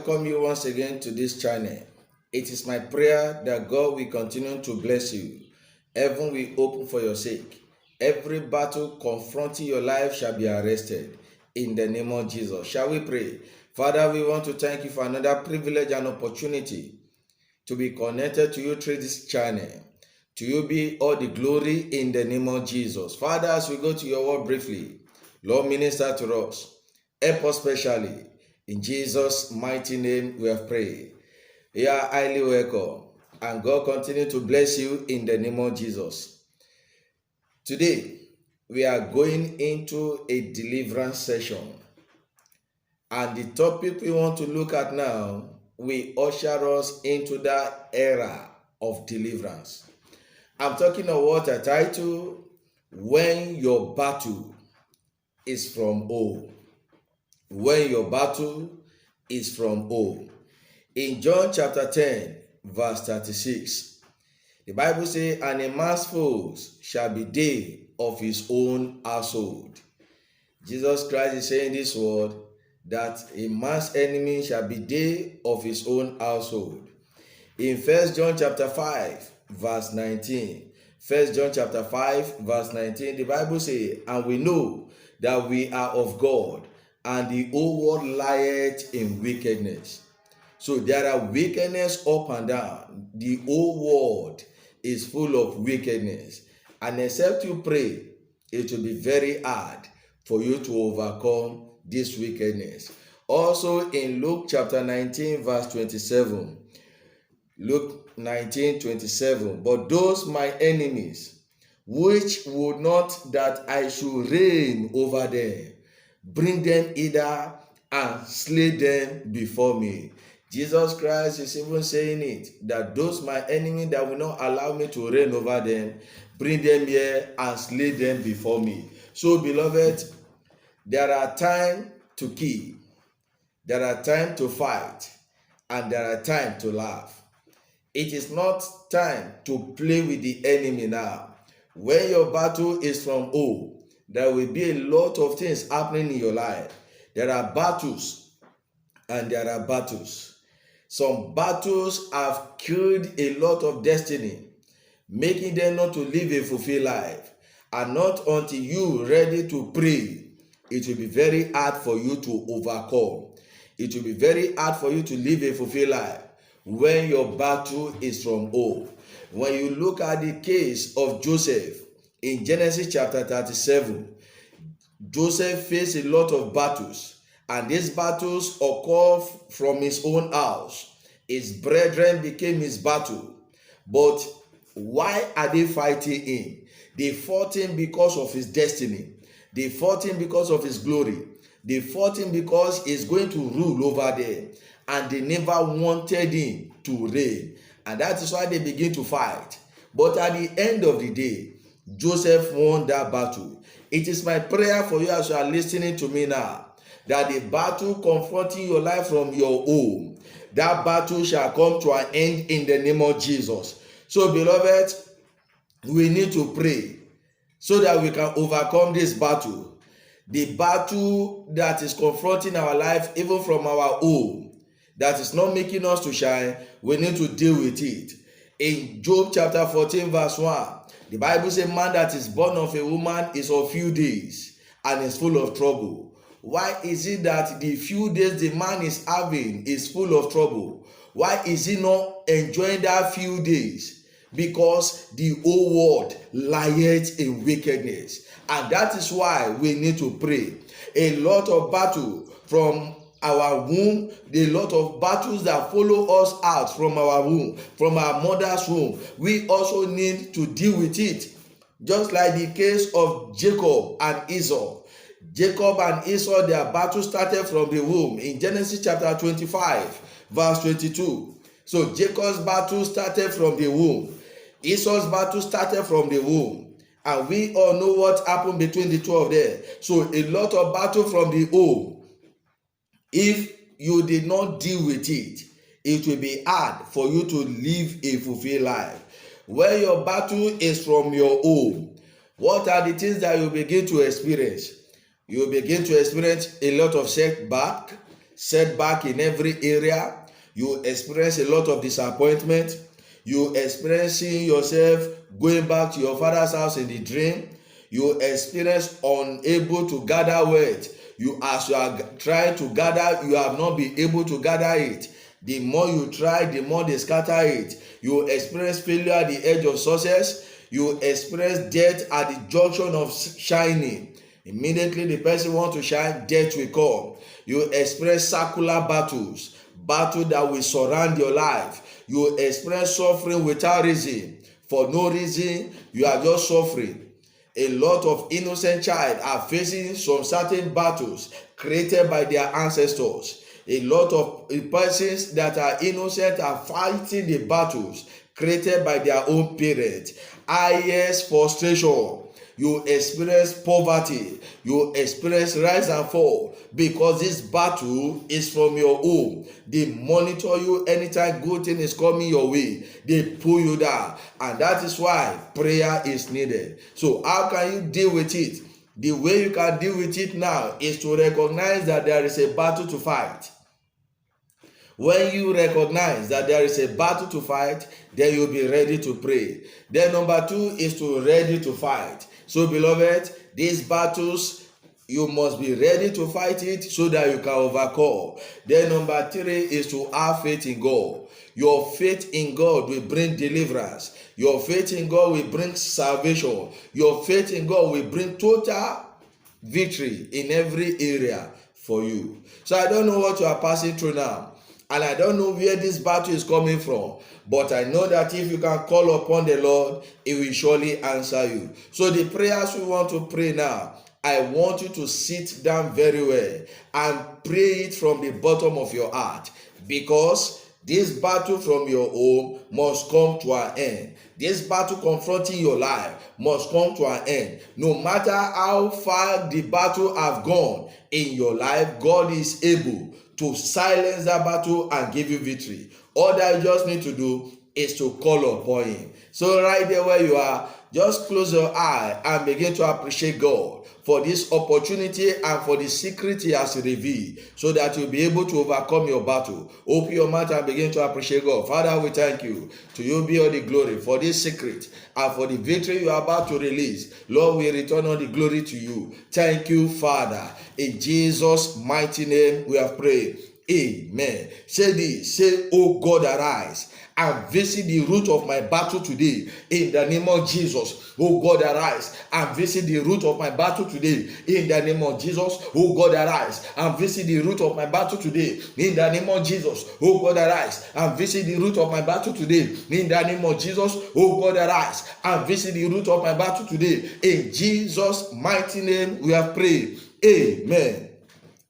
welcome you once again to this channel. It is my prayer that God will continue to bless you. Heaven will open for your sake. Every battle confronting your life shall be arrested in the name of Jesus. Shall we pray? Father, we want to thank you for another privilege and opportunity to be connected to you through this channel. To you be all the glory in the name of Jesus. Father, as we go to your word briefly, Lord, minister to us. Help us specially. In Jesus' mighty name we have prayed. You are highly welcome. And God continue to bless you in the name of Jesus. Today, we are going into a deliverance session. And the topic we want to look at now will usher us into that era of deliverance. I'm talking of what I title, When Your Battle is from Home. When your battle is from home. In John chapter 10, verse 36, the Bible says, and a man's foes shall be they of his own household. Jesus Christ is saying this word, that a man's enemy shall be they of his own household. In 1 John chapter 5, verse 19, 1 John chapter 5, verse 19, the Bible says, and we know that we are of God, and the whole world lieth in wickedness. So there are wickedness up and down. The whole world is full of wickedness. And except you pray, it will be very hard for you to overcome this wickedness. Also in Luke chapter 19, verse 27. Luke 19, 27. But those my enemies, which would not that I should reign over them, bring them hither and slay them before me. Jesus Christ is even saying it, that those my enemies that will not allow me to reign over them, bring them here and slay them before me. So beloved, there are times to kill, there are times to fight, and there are times to laugh. It is not time to play with the enemy now. When your battle is from home, there will be a lot of things happening in your life. There are battles and there are battles. Some battles have killed a lot of destiny, making them not to live a fulfilled life. And not until you ready to pray, it will be very hard for you to overcome. It will be very hard for you to live a fulfilled life when your battle is from home. When you look at the case of Joseph, in Genesis chapter 37, Joseph faced a lot of battles, and these battles occur from his own house. His brethren became his battle. But why are they fighting him? They fought him because of his destiny. They fought him because of his glory. They fought him because he's going to rule over them. And they never wanted him to reign. And that is why they begin to fight. But at the end of the day, Joseph won that battle. It is my prayer for you as you are listening to me now, that the battle confronting your life from your home, that battle shall come to an end in the name of Jesus. So beloved, we need to pray so that we can overcome this battle. The battle that is confronting our life even from our home, that is not making us to shine, we need to deal with it. In Job chapter 14 verse 1, the Bible says, man that is born of a woman is of few days and is full of trouble. Why is it that the few days the man is having is full of trouble? Why is he not enjoying that few days? Because the whole world lieth in wickedness. And that is why we need to pray. A lot of battle from our womb, a lot of battles that follow us out from our womb, from our mother's womb, we also need to deal with it. Just like the case of Jacob and Esau. Jacob and Esau, their battle started from the womb in Genesis chapter 25, verse 22. So Jacob's battle started from the womb. Esau's battle started from the womb. And we all know what happened between the two of them. So a lot of battle from the womb. If you did not deal with it, it will be hard for you to live a fulfilled life. When your battle is from your home, what are the things that you begin to experience? You begin to experience a lot of setback in every area. You experience a lot of disappointment. You experience seeing yourself going back to your father's house in the dream. You experience unable to gather wealth. As you are trying to gather, you have not been able to gather it. The more you try, the more they scatter it. You experience failure at the edge of success. You experience death at the junction of shining. Immediately the person wants to shine, death will come. You experience circular battles, battle that will surround your life. You experience suffering without reason. For no reason, you are just suffering. A lot of innocent child are facing some certain battles created by their ancestors. A lot of persons that are innocent are fighting the battles created by their own parents. Highest frustration. You experience poverty. You experience rise and fall because this battle is from your home. They monitor you anytime good thing is coming your way. They pull you down, and that is why prayer is needed. So how can you deal with it? The way you can deal with it now is to recognize that there is a battle to fight. When you recognize that there is a battle to fight, then you'll be ready to pray. Then number 2 is to ready to fight. So beloved, these battles, you must be ready to fight it so that you can overcome. Then number 3 is to have faith in God. Your faith in God will bring deliverance. Your faith in God will bring salvation. Your faith in God will bring total victory in every area for you. So I don't know what you are passing through now. And I don't know where this battle is coming from. But I know that if you can call upon the Lord, He will surely answer you. So the prayers we want to pray now, I want you to sit down very well and pray it from the bottom of your heart. Because this battle from your home must come to an end. This battle confronting your life must come to an end. No matter how far the battle have gone in your life, God is able to silence that battle and give you victory. All that you just need to do is to call upon Him. So right there where you are, just close your eye and begin to appreciate God for this opportunity and for the secret He has revealed, so that you'll be able to overcome your battle. Open your mouth and begin to appreciate God. Father, we thank you. To you be all the glory for this secret and for the victory you are about to release. Lord, we return all the glory to you. Thank you, Father. In Jesus' mighty name we have prayed. Amen. Say this. Say, oh God, arise and visit the root of my battle today in the name of Jesus. Oh God, arise and visit the root of my battle today in the name of Jesus. Oh God, arise and visit the root of my battle today in the name of Jesus. Oh God, arise and visit the root of my battle today in the name of Jesus. Oh God, arise and visit the root of my battle today. In Jesus' mighty name we have prayed. Amen.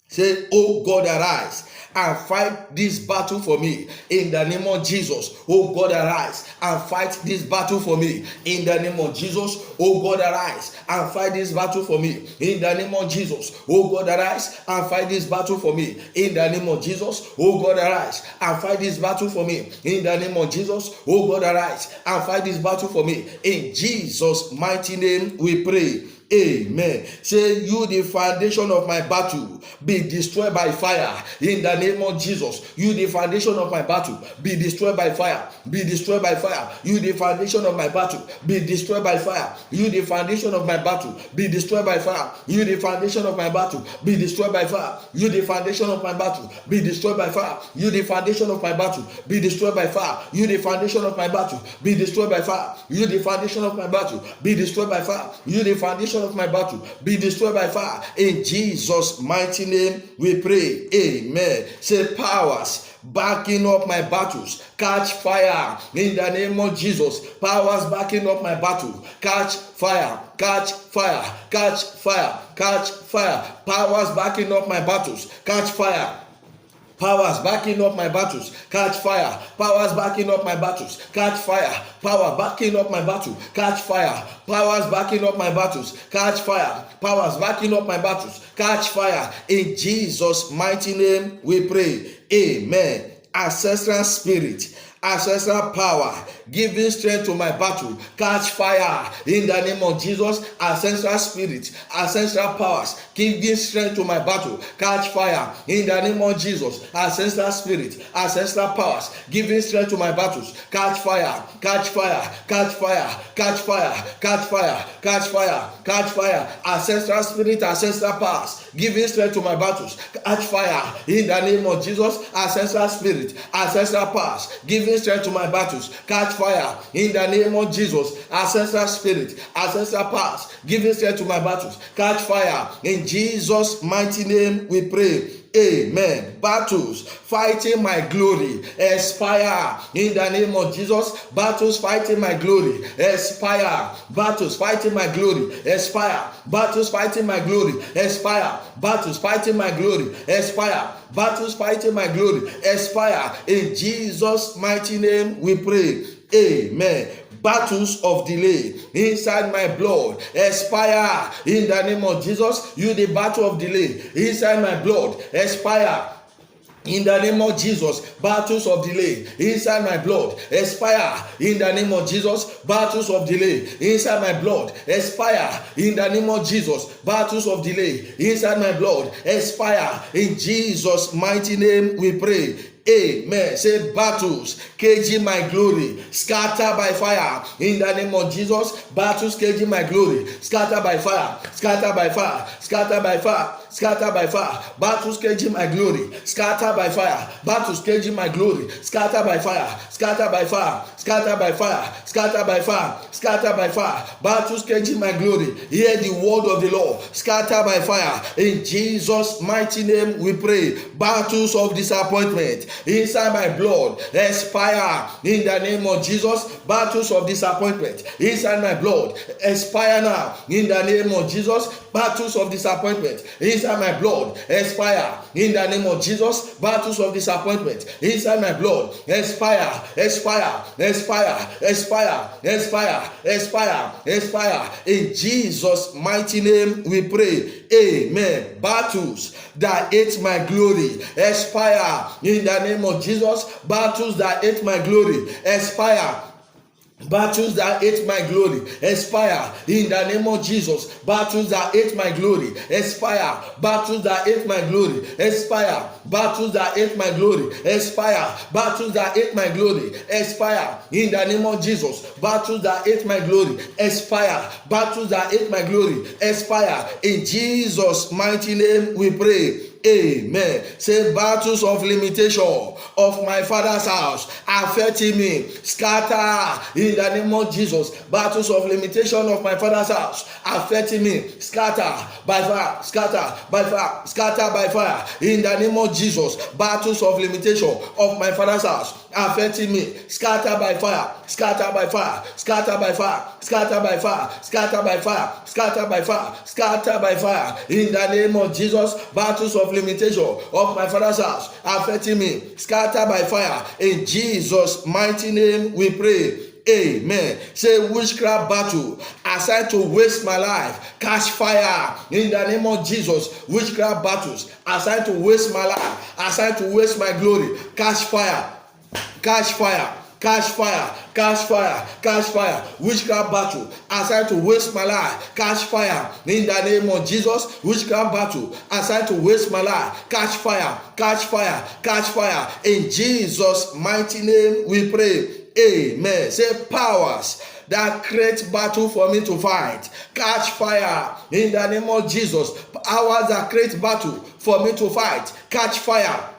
Say, oh God, arise and fight this battle for me in the name of Jesus. Oh God, arise and fight this battle for me in the name of Jesus. Oh God, arise and fight this battle for me in the name of Jesus. Oh God, arise and fight this battle for me in the name of Jesus. Oh God, arise and fight this battle for me in the name of Jesus. Oh God, arise and fight this battle for me in Jesus' mighty name we pray. Amen. Say, you the foundation of my battle, be destroyed by fire in the name of Jesus. You the foundation of my battle, be destroyed by fire. Be destroyed by fire. You the foundation of my battle, be destroyed by fire. You the foundation of my battle, be destroyed by fire. You the foundation of my battle, be destroyed by fire. You the foundation of my battle, be destroyed by fire. You the foundation of my battle, be destroyed by fire. You the foundation of my battle, be destroyed by fire. You the foundation of my battle, be destroyed by fire. You the foundation of my battle, be destroyed by fire. In Jesus' mighty name we pray. Amen. Say, powers backing up my battles, catch fire in the name of Jesus. Powers backing up my battle, catch fire, catch fire, catch fire, catch fire. Powers backing up my battles, catch fire. Powers backing up my battles, catch fire. Powers backing up my battles, catch fire. Power backing up my battle, catch fire. Powers backing up my battles, catch fire. Powers backing up my battles, catch fire. In Jesus' mighty name we pray. Amen. Ancestral spirit, ancestral power giving strength to my battle, catch fire in the name of Jesus. Ancestral spirit, ancestral powers, giving strength to my battle, catch fire in the name of Jesus. Ancestral spirit, ancestral powers, giving strength to my battles, catch fire, catch fire, catch fire, catch fire, catch fire, catch fire, catch fire. Ancestral spirit, ancestral powers, giving strength to my battles, catch fire in the name of Jesus. Ancestral spirit, ancestral powers, giving strength to my battles, catch fire in the name of Jesus. Ancestral spirit, ancestral powers, giving strength to my battles, catch fire in Jesus' mighty name we pray. Amen. Battles fighting my glory, expire in the name of Jesus. Battles fighting my glory, expire. Battles fighting my glory, expire. Battles fighting my glory, expire. Battles fighting my glory, expire. Battles fighting my glory, expire. In Jesus' mighty name we pray. Amen. Battles of delay inside my blood, expire in the name of Jesus. You the battle of delay inside my blood, expire in the name of Jesus. Battles of delay inside my blood, expire in the name of Jesus. Battles of delay inside my blood, expire in the name of Jesus. Battles of delay inside my blood, expire in Jesus' mighty name we pray. Amen. Say battles caging my glory, scatter by fire in the name of Jesus. Battles caging my glory, scatter by fire, scatter by fire, scatter by fire, scatter by fire. Battles caging my glory, scatter by fire. Battles caging my glory, scatter by fire, scatter by fire, scatter by fire, scatter by fire, scatter by fire. Battles caging my glory. Hear the word of the Lord, scatter by fire. In Jesus' mighty name we pray. Battles of disappointment inside my blood, expire in the name of Jesus. Battles of disappointment inside my blood, expire now in the name of Jesus. Battles of disappointment inside my blood, expire in the name of Jesus. Battles of disappointment inside my blood, expire, expire, expire, expire, expire, expire, expire. In Jesus' mighty name we pray. Amen. Battles that ate my glory, expire in the name of Jesus. Battles that ate my glory, expire. Battles that ate my glory, expire in the name of Jesus. Battles that ate my glory, expire. Battles that ate my glory, expire. Battles that ate my glory, expire. Battles that ate my glory, expire in the name of Jesus. Battles that ate my glory, expire. Battles that ate my glory, expire. In Jesus' mighty name we pray. Amen. Say battles of limitation of my father's house affecting me, scatter in the name of Jesus. Battles of limitation of my father's house affecting me, scatter by fire, scatter by fire, scatter by fire in the name of Jesus. Battles of limitation of my father's house affecting me, scatter by fire, scatter by fire, scatter by fire, scatter by fire, scatter by fire, scatter by fire, scatter by fire in the name of Jesus. Battles of limitation of my father's house affecting me, scatter by fire in Jesus' mighty name we pray. Amen. Say witchcraft battle assigned to waste my life, catch fire in the name of Jesus. Witchcraft battles assigned to waste my life, assigned to waste my glory, catch fire, catch fire, catch fire, catch fire, catch fire. Witchcraft battle assigned to waste my life, catch fire in the name of Jesus. Witchcraft battle assigned to waste my life, catch fire, catch fire, catch fire. In Jesus' mighty name we pray. Amen. Say powers that create battle for me to fight, catch fire in the name of Jesus. Powers that create battle for me to fight, catch fire.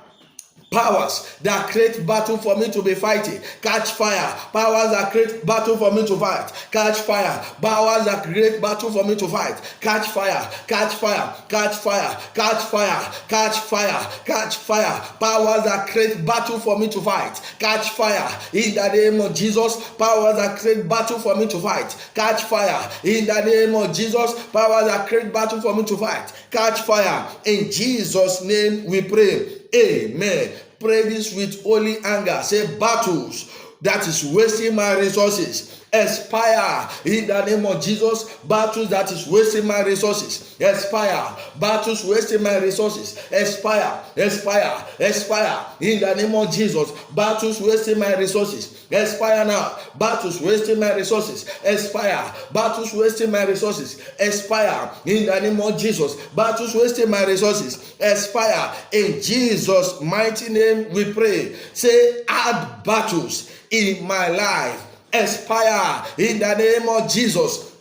Powers that create battle for me to be fighting, catch fire. Powers that create battle for me to fight, catch fire. Powers that create battle for me to fight, catch fire, catch fire, catch fire, catch fire, catch fire, catch fire. Powers that create battle for me to fight, catch fire in the name of Jesus. Powers that create battle for me to fight, catch fire in the name of Jesus. Powers that create battle for me to fight, catch fire. In Jesus' name we pray. Amen. Pray this with holy anger. Say battles that is wasting my resources, expire in the name of Jesus. Battles that is wasting my resources, expire. Battles wasting my resources, expire, expire, expire in the name of Jesus. Battles wasting my resources, expire now. Battles wasting my resources, expire. Battles wasting my resources, expire in the name of Jesus. Battles wasting my resources, expire in Jesus' mighty name. We pray. Say, add battles in my life, expire in the name of Jesus.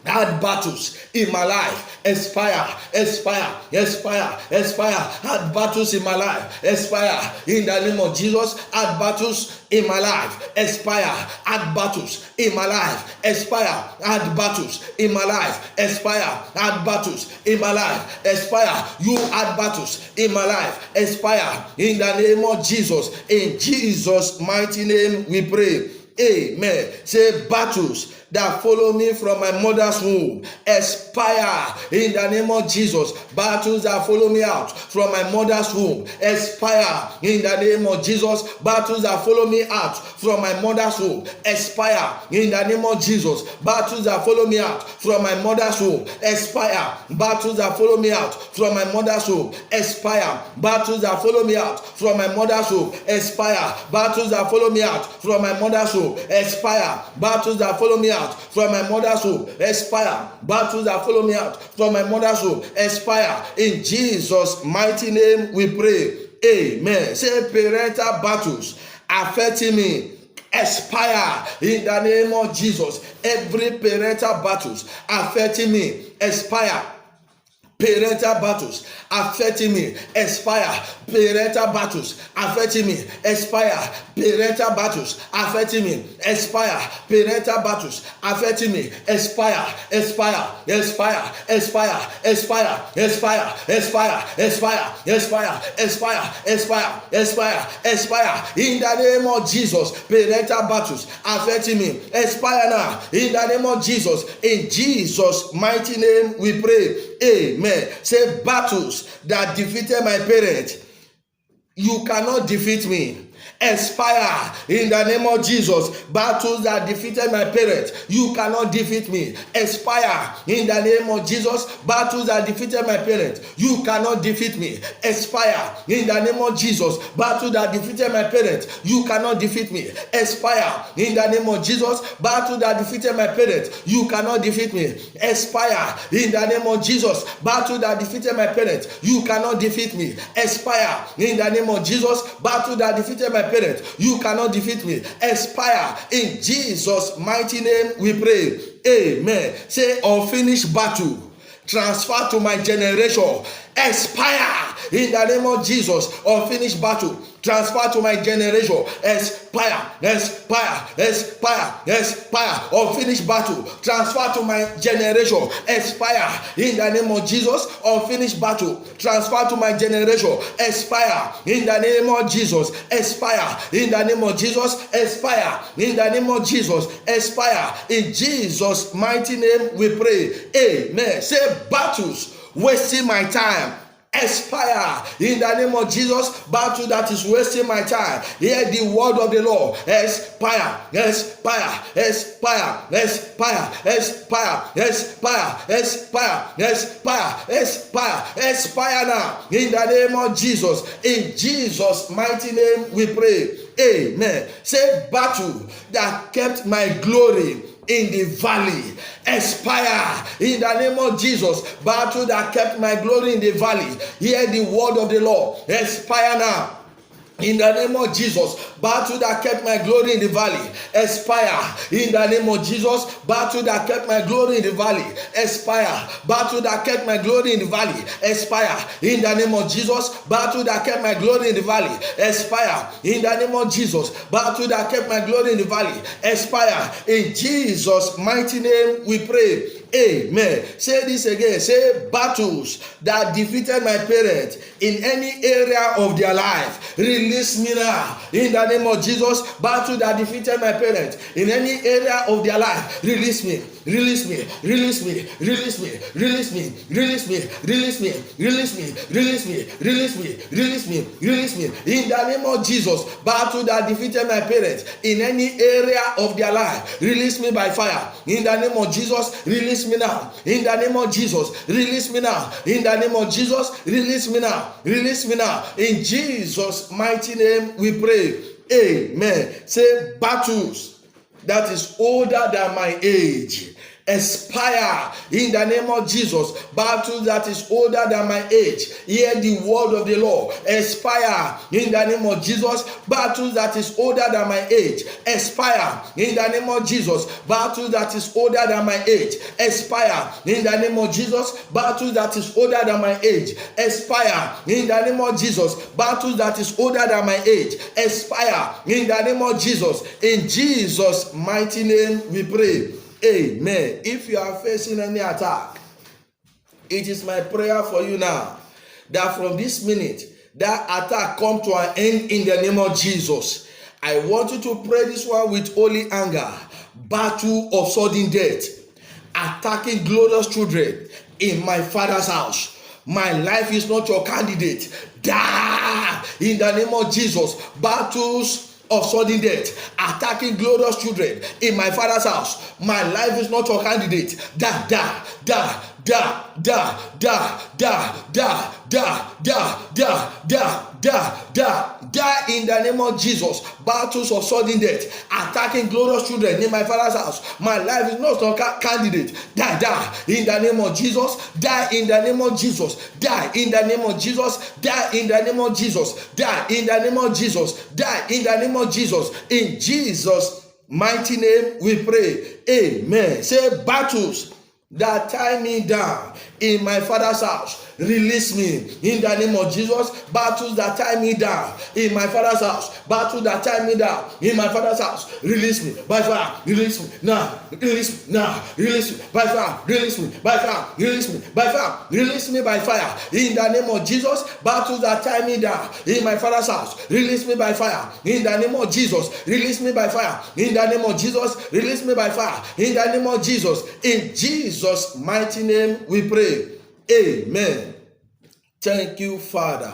Add battles in my life, expire, expire, expire, expire. Add battles in my life, expire in the name of Jesus. Add battles in my life, expire. Add battles in my life, expire. Add battles in my life, expire. Add battles in my life, expire. You add battles in my life, expire in the name of Jesus. In Jesus' mighty name we pray. Amen. Say, battles that follow me from my mother's womb, expire in the name of Jesus. Battles that follow me out from my mother's womb, expire in the name of Jesus. Battles that follow me out from my mother's womb, expire in the name of Jesus. Battles that follow me out from my mother's womb, expire. Battles that follow me out from my mother's womb, expire. Battles that follow me out from my mother's womb, expire. Battles that follow me out from my mother's womb, expire. Battles that follow me out from my mother's womb, expire. Battles that follow me out from my mother's womb, expire. In Jesus' mighty name we pray. Amen. Say, parental battles affecting me, expire in the name of Jesus. Every parental battles affecting me, expire. Parental battles affecting me, expire. Parental battles affecting me, expire. Parental battles affecting me, expire. Parental battles affecting me, expire. Expire, expire, expire, expire, expire, expire, expire, expire, expire, expire, expire, expire. In the name of Jesus, parental battles affecting me, expire now. In the name of Jesus, in Jesus' mighty name we pray. Amen. Say, battles that defeated my parents, you cannot defeat me, expire in the name of Jesus. Battles that defeated my parents, you cannot defeat me, expire in the name of Jesus. Battles that defeated my parents, you cannot defeat me, expire in the name of Jesus. Battle that defeated my parents, you cannot defeat me, expire in the name of Jesus. Battle that defeated my parents, you cannot defeat me, expire in the name of Jesus. Battle that defeated my parents, you cannot defeat me, expire in the name of Jesus. Battle that defeated my parents, you cannot defeat me, expire in Jesus' mighty name we pray. Amen. Say, unfinished battle transfer to my generation, expire in the name of Jesus. Unfinished battle transfer to my generation, expire, expire, expire, expire. Unfinished battle transfer to my generation, expire in the name of Jesus. Unfinished battle transfer to my generation, expire in the name of Jesus, expire in the name of Jesus, expire in the name of Jesus, expire in Jesus' mighty name we pray. Amen. Say, battles wasting my time, expire in the name of Jesus. Battle that is wasting my time, hear the word of the Lord. Expire, expire, expire, expire, expire, expire, expire, expire, expire, expire now in the name of Jesus. In Jesus' mighty name we pray. Amen. Say, battle that kept my glory in the valley, expire in the name of Jesus. Battle that kept my glory in the valley, hear the word of the Lord, expire now in the name of Jesus. Battle that kept my glory in the valley, expire in the name of Jesus. Battle that kept my glory in the valley, expire. Battle that kept my glory in the valley, expire in the name of Jesus. Battle that kept my glory in the valley, expire in the name of Jesus. Battle that kept my glory in the valley, expire in Jesus' mighty name we pray. Amen. Say this again. Say, battles that defeated my parents in any area of their life, release me now in the name of Jesus. Battle that defeated my parents in any area of their life, release me release me, release me, release me, release me, release me, release me, release me, release me, release me, release me, release me. In the name of Jesus, battle that defeated my parents in any area of their life, release me by fire. In the name of Jesus, release me now. In the name of Jesus, release me now. In the name of Jesus, release me now. Release me now. In Jesus' mighty name we pray. Amen. Say, battles that is older than my age, expire in the name of Jesus. Battle that is older than my age, hear the word of the Lord. Expire in the name of Jesus. Battle that is older than my age, expire in the name of Jesus. Battle that is older than my age, expire in the name of Jesus. Battle that is older than my age, expire in the name of Jesus. Battle that is older than my age, expire in the name of Jesus. In Jesus' mighty name we pray. Amen. If you are facing any attack, it is my prayer for you now that from this minute, that attack come to an end in the name of Jesus. I want you to pray this one with holy anger. Battle of sudden death, attacking glorious children in my father's house. My life is not your candidate. Die in the name of Jesus. Battles of sudden death, attacking glorious children in my father's house. My life is not your candidate. Da da da da da da da da da da da da da da da in the name of Jesus. Battles of sudden death, attacking glorious children in my father's house. My life is not your candidate. Die, die in the name of Jesus. Die in the name of Jesus. Die in the name of Jesus. Die in the name of Jesus. Die in the name of Jesus. Die in the name of Jesus. In Jesus' mighty name we pray. Amen. Say, battles that tie me down in my father's house, release me in the name of Jesus. Battles that tie me down in my father's house, battles that tie me down in my father's house, release me by fire. Release me now. Release me now. Release me by fire. Release me by fire. Release me by fire. Release me by fire in the name of Jesus. Battles that tie me down in my father's house, release me by fire in the name of Jesus. Release me by fire in the name of Jesus. Release me by fire in the name of Jesus. In Jesus' mighty name we pray. Amen. Thank you, Father.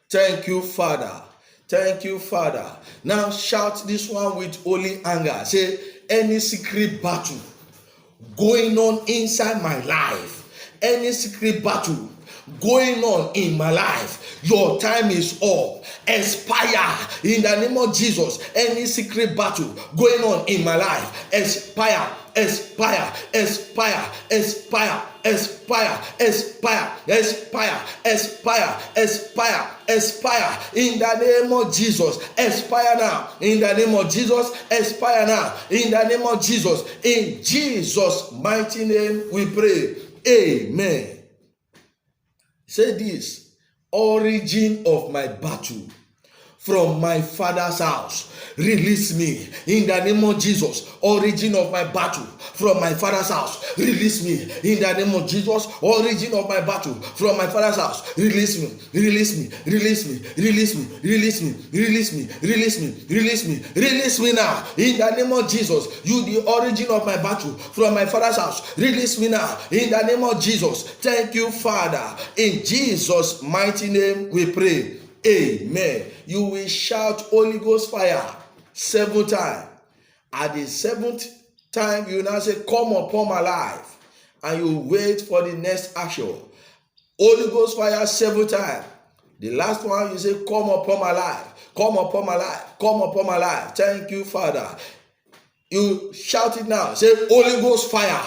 Thank you, Father. Thank you, Father. Now shout this one with holy anger. Say, any secret battle going on inside my life, any secret battle going on in my life, your time is up. Expire in the name of Jesus. Any secret battle going on in my life, expire. Expire, expire, expire, expire, expire, expire, expire, expire, expire in the name of Jesus. Expire now in the name of Jesus. Expire now in the name of Jesus. In Jesus' mighty name we pray. Amen. Say this: origin of my battle from my father's house, release me in the name of Jesus. Origin of my battle from my father's house, release me in the name of Jesus. Origin of my battle from my father's house, release me, release me, release me, release me, release me, release me, release me, release me, release me now in the name of Jesus. You, the origin of my battle from my father's house, release me now in the name of Jesus. Thank you, Father. In Jesus' mighty name we pray. Amen. You will shout Holy Ghost fire 7 times. At the 7th time, you now say, come upon my life. And you wait for the next action. Holy Ghost fire 7 times. The last one, you say, come upon my life. Come upon my life. Come upon my life. Thank you, Father. You shout it now. Say, Holy Ghost fire.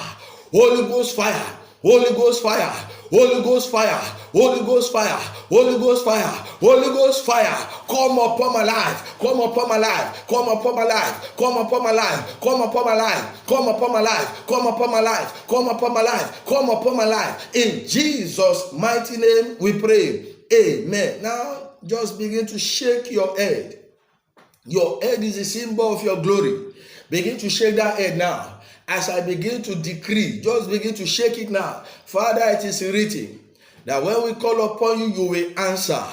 Holy Ghost fire. Holy Ghost fire. Holy Ghost fire, Holy Ghost fire, Holy Ghost fire, Holy Ghost fire, come upon my life, come upon my life, come upon my life, come upon my life, come upon my life, come upon my life, come upon my life, come upon my life, come upon my life. In Jesus' mighty name we pray. Amen. Now just begin to shake your head. Your head is a symbol of your glory. Begin to shake that head now. As I begin to decree, just begin to shake it now. Father, it is written that when we call upon you, you will answer.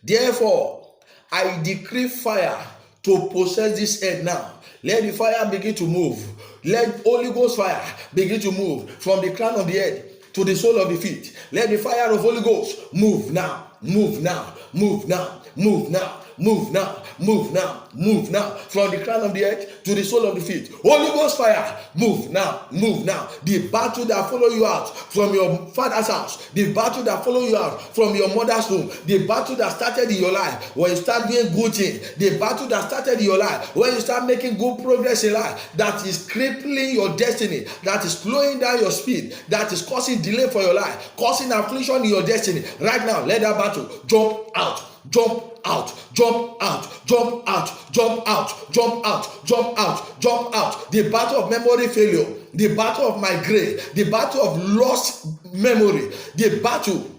Therefore, I decree fire to possess this head now. Let the fire begin to move. Let Holy Ghost fire begin to move from the crown of the head to the sole of the feet. Let the fire of Holy Ghost move now, move now, move now, move now, move now, move now, move now, from the crown of the head to the sole of the feet. Holy Ghost fire, move now, move now. The battle that follow you out from your father's house, the battle that follow you out from your mother's home, the battle that started in your life when you start doing good things, the battle that started in your life when you start making good progress in life, that is crippling your destiny, that is slowing down your speed, that is causing delay for your life, causing affliction in your destiny. Right now, let that battle jump out. Jump out, jump out, jump out, jump out, jump out, jump out, jump out. The battle of memory failure, the battle of migraine, the battle of lost memory, the battle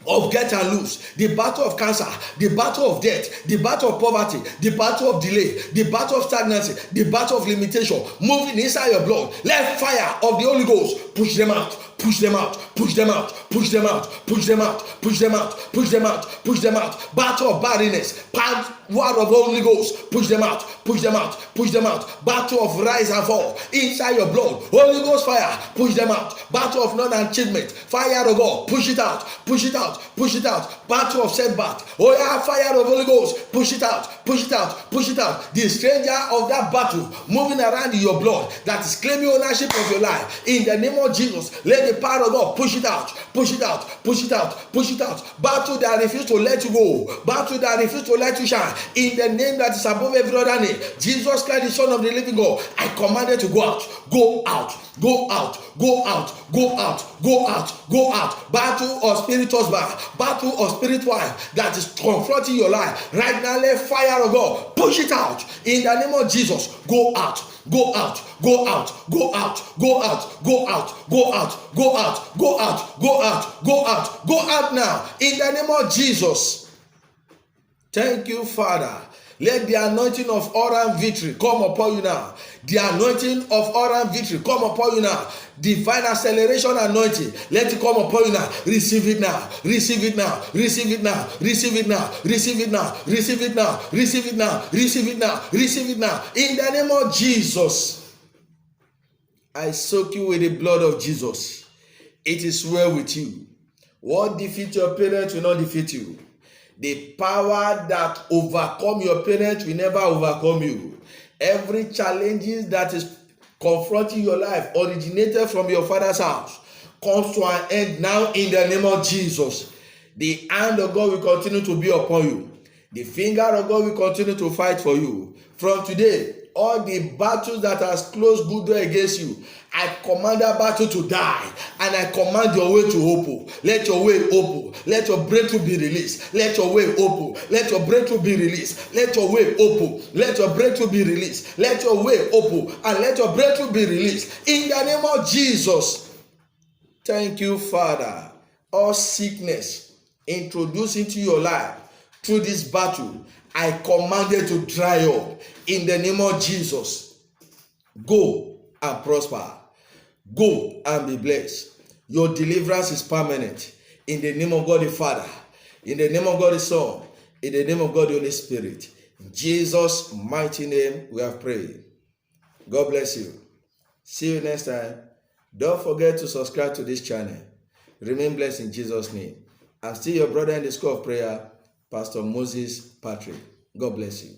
of get and lose, the battle of cancer, the battle of death, the battle of poverty, the battle of delay, the battle of stagnancy, the battle of limitation moving inside your blood. Let fire of the Holy Ghost push them out. Push them out, push them out, push them out, push them out, push them out, push them out, push them out. Battle of barrenness, power of Holy Ghost, push them out, push them out, push them out. Battle of rise and fall inside your blood, Holy Ghost fire, push them out. Battle of non-achievement, fire of God, push it out, push it out, push it out. Battle of setback, oh yeah, fire of Holy Ghost, push it out, push it out, push it out. The stranger of that battle moving around in your blood that is claiming ownership of your life, in the name of Jesus, let the power of God push it out, push it out, push it out, push it out. Battle that refuses to let you go, battle that refuses to let you shine, in the name that is above every other name, Jesus Christ, the Son of the living God, I command it to go out, go out, go out, go out, go out, go out, go out. Battle of spirit husband, battle of spirit wife that is confronting your life right now, let fire of God push it out in the name of Jesus. Go out, go out, go out, go out, go out, go out, go out, go out, go out, go out, go out, go out now in the name of Jesus. Thank you, Father. Let the anointing of oral victory come upon you now. The anointing of oral victory come upon you now. Divine acceleration anointing, let it come upon you now. Receive it now. Receive it now. Receive it now. Receive it now. Receive it now. Receive it now. Receive it now. Receive it now. Receive it now. In the name of Jesus, I soak you with the blood of Jesus. It is well with you. What defeats your parents will not defeat you. The power that overcome your parents will never overcome you. Every challenge that is confronting your life originated from your father's house comes to an end now in the name of Jesus. The hand of God will continue to be upon you. The finger of God will continue to fight for you. From today, all the battles that has closed good door against you, I command that battle to die, and I command your way to open. Let your way open. Let your breakthrough be released. Let your way open. Let your breakthrough be released. Let your way open. Let your breakthrough be released. Let your way open, and let your breakthrough be released in the name of Jesus. Thank you, Father. All sickness introduced into your life through this battle, I command it to dry up in the name of Jesus. Go and prosper. Go and be blessed. Your deliverance is permanent. In the name of God the Father, in the name of God the Son, in the name of God the Holy Spirit. In Jesus' mighty name we have prayed. God bless you. See you next time. Don't forget to subscribe to this channel. Remain blessed in Jesus' name. I'm still your brother in the school of prayer, Pastor Moses Patrick. God bless you.